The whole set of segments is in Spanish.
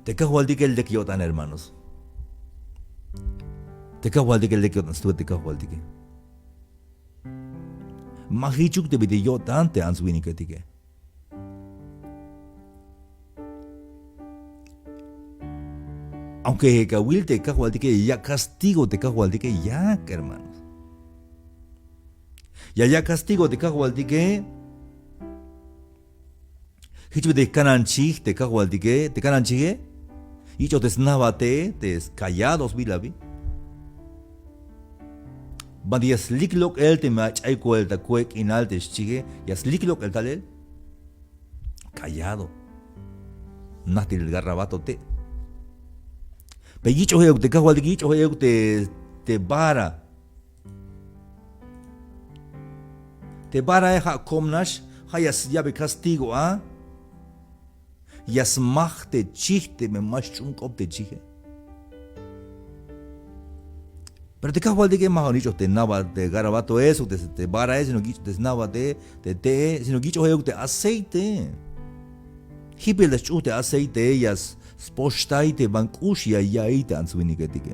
Te cajualdi que el de Kiotan, hermanos. Te cajualdi que el de Kiotan, estuve te cajualdi que. Mahichuk te vide yo tante answini que tique. Aunque Kawil te cajualdi que ya castigo te cajualdi que ya, hermanos. Ya castigo te cajualdi que. Hichu te cananchig te cajualdi que te cananchige. Y yo te snabate te callados vilabi. Bandi sliklok el te mach ay cuelta cuec inal te chige. Ya sliklok el talel. Callado. Nati el garrabato te. Peyicho heu te cajualdi que heu te bara. Te bara ha komnash. Hayas yabe castigo ah. Yas machte chiste me machun cop te chige. Pero te cajual de que más dicho te nava te garabato eso te bara eso no guicho te nava te sino guicho heu te aceite. Hipel das chute aceite yas spostaite bankushia yaite answini ketike.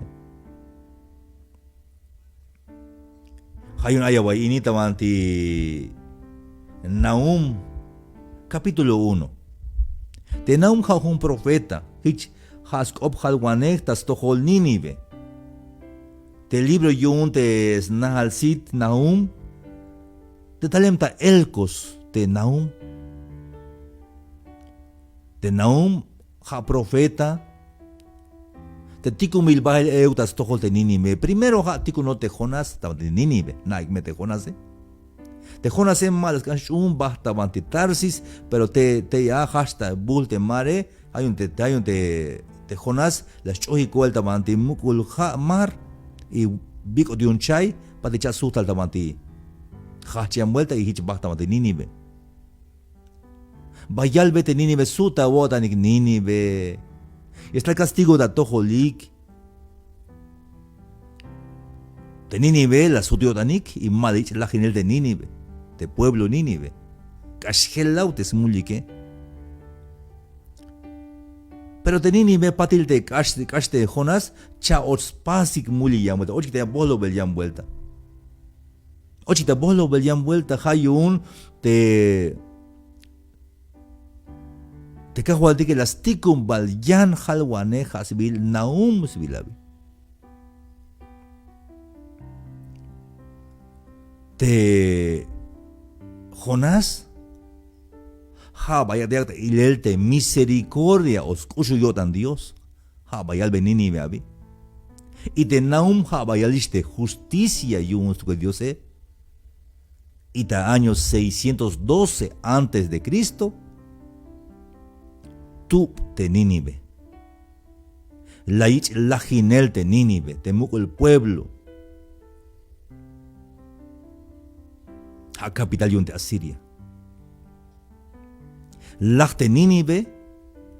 Hay un ayawa inita manti Nahum capítulo 1. De Nahum ha un profeta, hich hask obhalwanech tas tohol Nínive. De libro yun te snahalsit Nahum, de talemta elkos de Nahum. De Nahum ha profeta, de tiku milbail eu tas tohol de Nínive. Primero ha tiku no te Jonas, de Nínive, naik me te Jonas. Te Jonas en mal, es un basta banti Tarsis, pero te ya hasta bulte mare, hay un te Jonas, las chohi cuelta banti mukul mar, y bico de un chai, para te echar susta al tabanti. Hachian vuelta y hich basta banti Nínive. Bayal vete Nínive suta wotanik Nínive. Está el castigo de tojolik. De Nínive, la sutiotanik, y malich la genel de Nínive. De pueblo Nínive. Kashhelautes mulike. Pero de Nínive patil de kashte Jonas, cha ospasik muli yamuelta. Ochita bolo bel yam vuelta. Ochita bolo bel yam vuelta. Hayun te cajualdi que las tikum bal yan halwaneja sibil Nahum sibilabi. Te Jonás ha vaya de ilelte misericordia oscushu yotan Dios ha vaya al Nínive abi y de Nahum ha vaya liste justicia yun que Dios y ta años 612 antes de Cristo tu te Nínive la ich la ginel te Nínive te muco el pueblo a capital yunte Asiria. Lachte Nínive,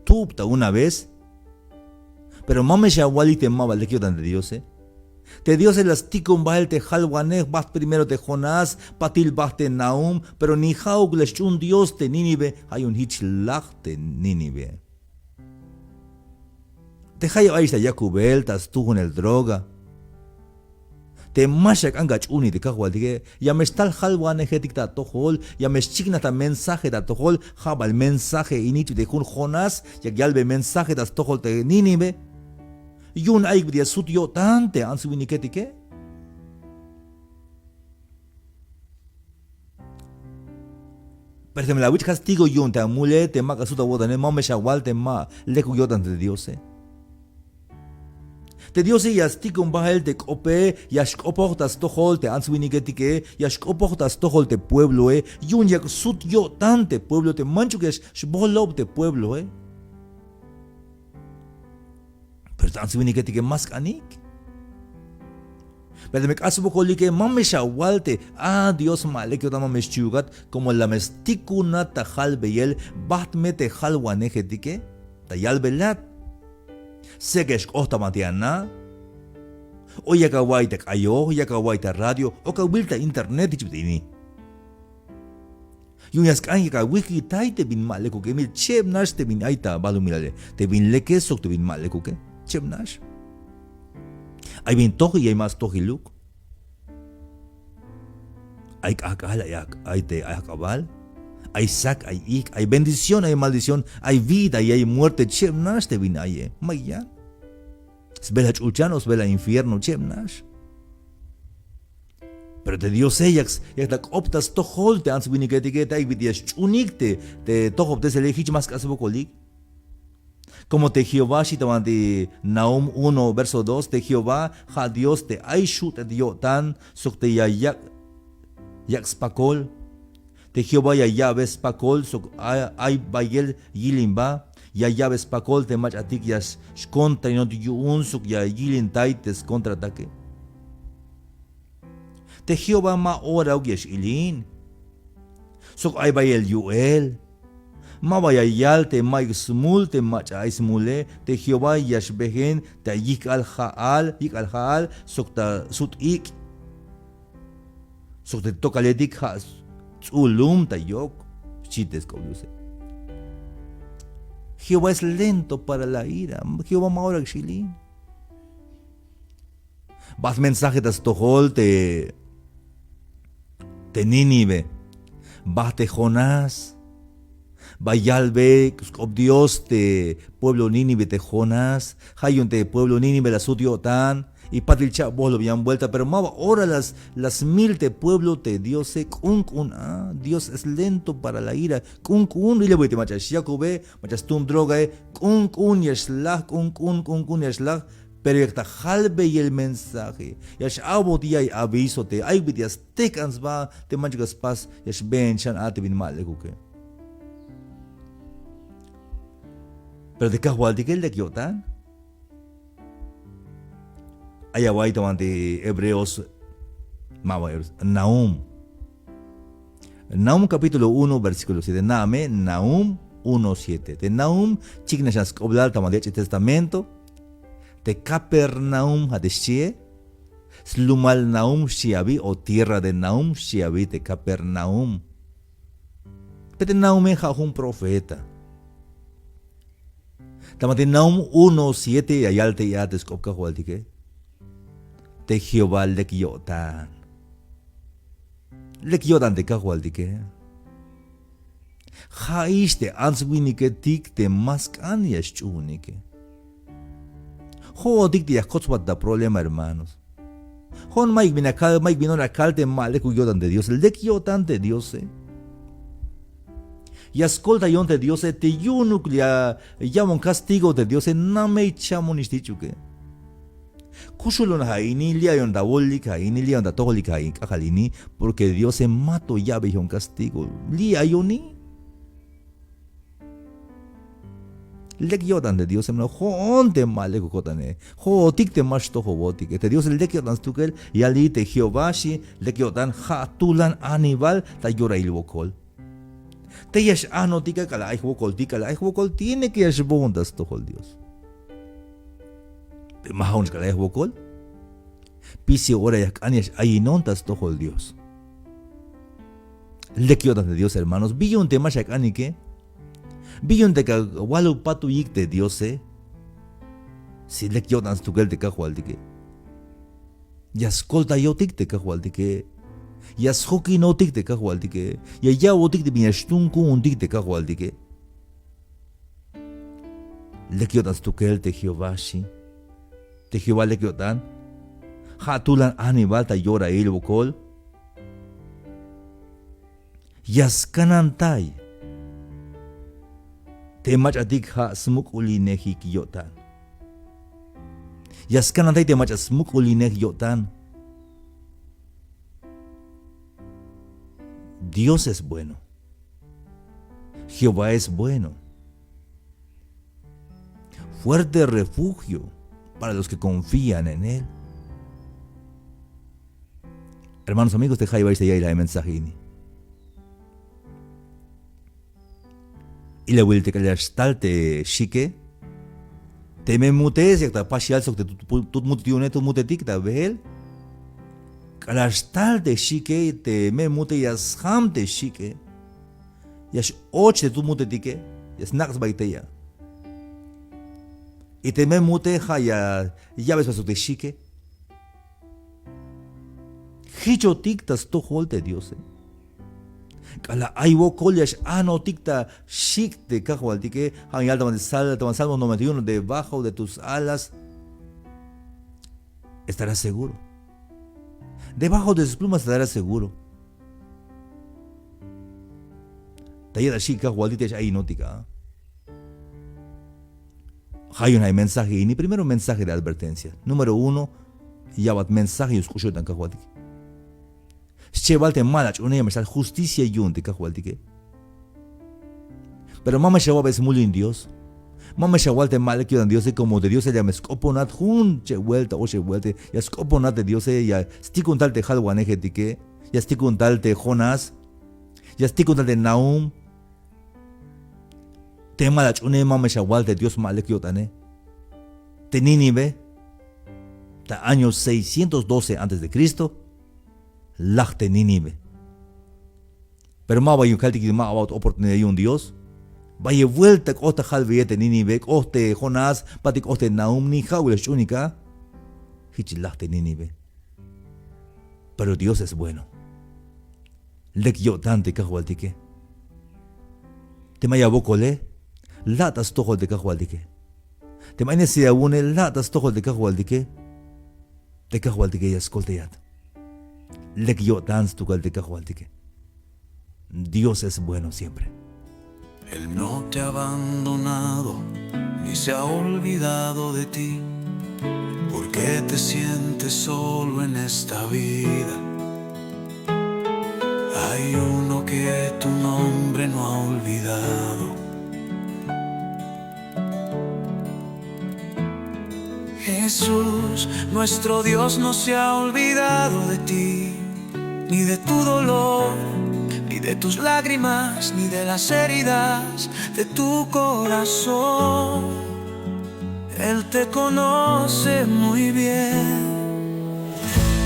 tupta una vez, pero mames ya wali te mabal de de Dios, Te Dios las tikum bael te halwanech bast primero te Jonás, patil baste Nahum, pero ni haug les un Dios te Nínive, hay un hich lachte Nínive. Te hayo ahí está Jacubel, tas tú en el droga. Te mashak angach uni te cajual de ya me está el halwan ejetic ta tohol, ya me chigna ta mensaje ta tohol, jabal mensaje initu de Jonás, ya galbe mensaje tas tohol te Nínive. Yun aig dia sutio tante ansu winiketike. Pero me la wich castigo yun te amule te ma kasuta woda ne mame shawal te ma leku yotan de Dios. Te Dios yas tikum bahel te kope yash koportas tohol te answinigetike yash koportas tohol te pueblo yun yak sut yo tante pueblo te manchukesh shbolob te pueblo pero te answinigetike mas kanik pero me caso bokolike mamesha walte Dios malek yo tamamesh chugat como la mestikuna tajal beyel bahtme te halwanegetike tayal belat Segesh ohtamatiana o yakawaita kayo yakawaita radio o kawilta internet ichbitini Yunyas kan ka wiki tai te bin male ko ke mil chep nash te bin aita balu milale te bin leke sok te bin male ko ke chep nash. Ay bin tohi ay mas tohi luk. Ay akal ay te ay akabal. Hay sac, hay ik, hay bendición, hay maldición, hay vida y hay muerte. Chem nash te bin aye. Maya. Sbela chulchano, sbela infierno, chem nash. Pero te Dios eyax, yak tak optas tohol te ans bini ketiketa y vidias chunik te tohop te selejich mas kasebokolik. Como te Jehová, si te mandi Nahum 1, verso 2, te Jehová, ha Dios te aishu te diotan, sok te yak spakol. Te Jehová ya llaves pakol sok ay bayel yilimba ya llaves pakol te mach atik yas kontra no yun sok ya yilin taites kontra ataque. Te Jehová ma ora ugyas ilin sok ay bayel yuel ma bayayal te ma smul te mach ay smule te Jehová yas behen te yik al haal sok ta sut ik sok te tokaledik has Ulum tayok, chites cobiuse. Jehová es lento para la ira. Jehová maora xilin. Vas mensaje das tohol te Nínive. Vas te Jonás. Vayalbe, ob Dios te pueblo Nínive te Jonás. Hayun te pueblo Nínive la sutiotan. Y patil chavos lo habían vuelta, pero mava ahora las mil de pueblo te Dios se Dios es lento para la ira. Y le voy a te machas Jacobe, machas tum droga, yashlah, yashlah, pero ya está halbe y el mensaje. Yash abo día y aviso te, hay vidias te va, te manchas pas, yash ben chan ate bin mal que. Pero de cajual de que el de Kyotan. Ayaway taman de Hebreos, Nahum. Nahum capítulo 1, versículo 7. Nahum 1, 7. De Nahum, chignashas koblal taman de testamento. De Capernaum hadeshie. Slumal Nahum shiabi o tierra de Nahum shiabi de Capernaum. Pero Nahum es un profeta. Taman de Nahum 1, 7 ayalte ya descopca hualtique. Te Jehová lekyotan. Lekyotan te kahualdike. Haish te answinike tik te maskan yashchunike. Ho dik te yakotswat da problema, hermanos. Hon maik binona kalte male kuyotan de Dios. Lekyotan de Dios. Y ascolta yon de Dios te yunuk ya un castigo de Dios name chamon istichuke. Kusulon haini liayon da wolik haini liayon da toholik hain kakalini porque Dios se mato ya ve un castigo liayoni lekyotan de Dios emno hon te male kokotane ho tik te mash to hobotik te Dios lekyotan stukel yali te Jehová shi lekyotan hatulan anibal ta yora ilbokol te yash anotika kala ay wokol tiene que yash bondas to hol Dios. Mahon kala wokol pisi ora yak anish ayinontas tohol Dios. Lekyotan de Dios, hermanos, billon te mashak anike billon te ka walu patu yik de Dios si lekyotan stukel te kahualdike yaskolta yotik te kahualdike yashoki notik te kahualdike ya wotik de binashtun kundik te kahualdike lekyotan stukel te Jehová te Jehová lekyotan hatulan anibal ta yora ilbokol yaskanantay te machatik ha smuk ulinehi kyotan yaskanantay te machas smuk ulinehi yotan. Dios es bueno. Jehová es bueno. Fuerte refugio para los que confían en Él. Hermanos amigos, te jaiba y la mensajini. Y le vuelve que le stalte shike. Te me mutes y ta pasial sok te tut mutione tu mutetik ta behel. Kala stalte shike te me mute yas ham te shike. Yash och de tu mute tike, ya snacks baiteya. Y te me mute ya ves paso te shike. Hicho tiktas to holte Dios. Kala aiwo kolyash ano tikta shik de kajual tike, han yalta man Salmo 91, debajo de tus alas estarás seguro. Debajo de sus plumas estarás seguro. Tayada shika hualdite ahí nótica. Hay un mensaje, y ni primero un mensaje de advertencia. Número 1, yabat mensaje y escucho tan kahualdike. Chevalte malach, una llamada justicia y un de kahualdike. Pero mama shawab es muy en Dios. Mama shawalte mal que en Dios como de Dios ella me escoponat hun che vuelta o che vuelta ya escoponat de Dios ya stick tal te halwaneje tike ya stick tal te Jonas ya stick tal de Naum tema la chune mama shawalte Dios mal que otane te Nínive ta año 612 antes de Cristo lachte Nínive pero ma va yukalti que ma about oportunidad y un Dios vaya vuelta costa halviete Nínive, coste Jonás, pati coste Naum, ni jaules única, hichilaste Nínive. Pero Dios es bueno. Lek yo tante cajualtique. Te maya bocole, latas tojol de cajualtique. Te maine si abune, latas tojol de cajualtique. De cajualtique y escolteat. Lek yo tans tucal de cajualtique. Dios es bueno siempre. Él no te ha abandonado ni se ha olvidado de ti. ¿Por qué te sientes solo en esta vida? Hay uno que tu nombre no ha olvidado. Jesús, nuestro Dios no se ha olvidado de ti, ni de tu dolor, ni de tus lágrimas, ni de las heridas de tu corazón. Él te conoce muy bien.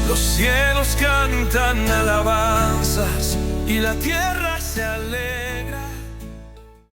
Los cielos cantan alabanzas y la tierra se alegra.